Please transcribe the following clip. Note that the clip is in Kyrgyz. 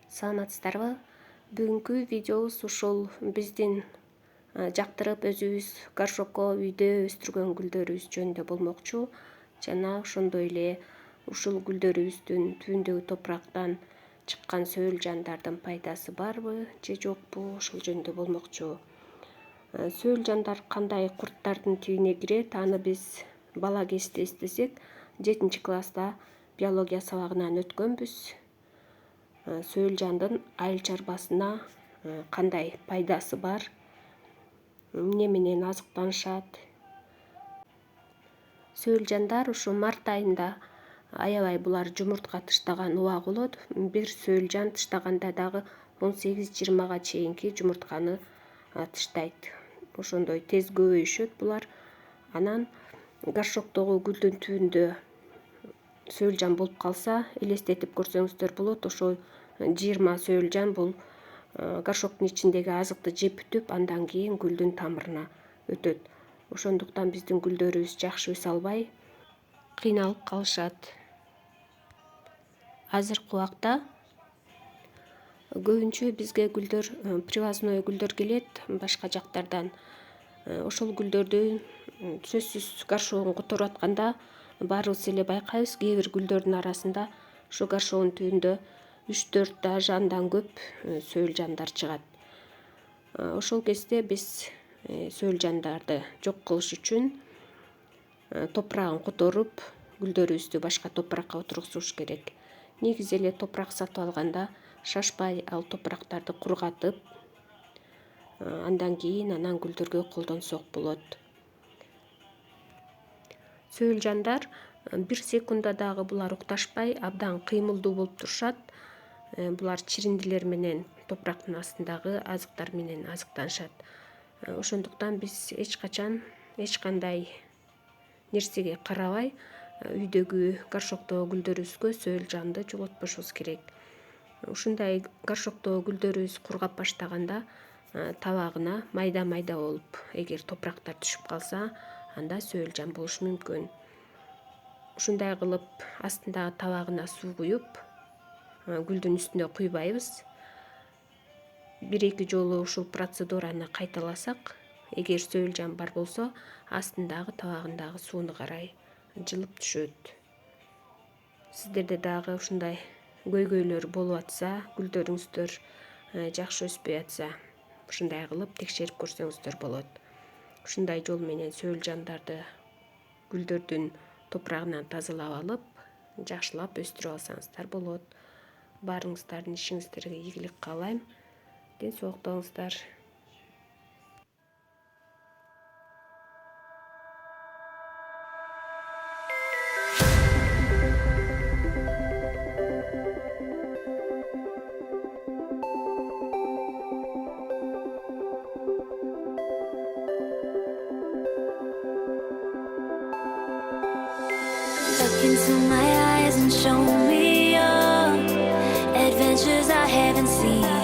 Саламатсыздарбы? Бүгүнкү видеобуз ушул биздин жактырып өзүбүз горшокко үйдө өстүргөн гүлдөрүбүз жөнүндө болмокчу. Жана ошондой эле ушул гүлдөрүбүздүн түбүндөгү топурактан чыккан сөөлжандардын пайдасы барбы же жокпу, ошол жөнүндө болмокчу. Сөөлжандар кандай курттардын тибине кирет, аны биз бала кезде эстесек, 7-класста биология сабагынан өткөнбүз. Сөөлжандын айыл чарбасына кандай пайдасы бар, эмне менен азыктанышат. Сөөлжандар ушу март айында аябай булар жумуртка тыштаган убак болот. Бир сөөлжан тыштаганда дагы 18-20 чейинки жумуртканы тыштайт. Ошондой тез көбөйүшөт булар. Анан горшоктогу гүлдүн түбүндө сөөлжан болуп калса, элестетип көрсөңүздөр болот. Ошо 20 сөөлжан бул горшоктун ичиндеги азыкты жеп бүтүп, андан кийин гүлдүн тамырына өтөт. Ошондуктан биздин гүлдөрүбүз жакшы өсө албай кыйналып калышат. Азыркы убакта көбүнчө бизге гүлдөр, привозной гүлдөр келет башка жактардан. Ошол гүлдөрдү сөзсүз горшогун которуп атканда баарыбыз эле байкайбыз, кээ бир гүлдөрдүн арасында ошо горшогдун түбүндө 3-4 даже андан көп сөөлжандар чыгат. Ошол кезде биз сөөлжандарды жок кылыш үчүн топурагын которуп, гүлдөрүбүздү башка топуракка отургузуш керек. Негизи эле топурак сатып алганда шашпай ал топурактарды кургатып, андан кийин гүлдөргө колдонсок болот. Сөөлжандар 1 секундда дагы булар укташпай абдан кыймылдуу болуп турушат. Булар чириндилер менен топурактын астындагы азыктар менен азыктанышат. Ошондуктан биз эч качан эч кандай нерсеге карабай үйдөгү горшоктогу гүлдөрүбүзгө сөөлжанды жолотпошубуз керек. Ушундай горшоктогу гүлдөрүбүз кургап баштаганда табагына майда-майда болуп, эгер топурактар түшүп калса, анда сөөлжан болушу мүмкүн. Ушундай кылып астындагы табагына суу куюп, гүлдүн үстүнө куйбайбыз. 1-2 жолу ушул процедураны кайталасак, эгер сөөлжан бар болсо, астындагы табагындагы сууну карай жылып түшөт. Сиздерде дагы ушундай көйгөйлөр болуп атса, гүлдөрүңүздөр жакшы өспөй атса, ушундай кылып текшерип көрсөңүздөр болот. Ушундай жол менен сөөлжандарды гүлдөрдүн топурагынан тазалап алып, жакшылап өстүрүп алсаңыздар болот. Баарыңыздардын ишиңиздерге ийгилик каалайм. Ден соолукта болуңуздар. Look into my eyes and show me your adventures I haven't seen.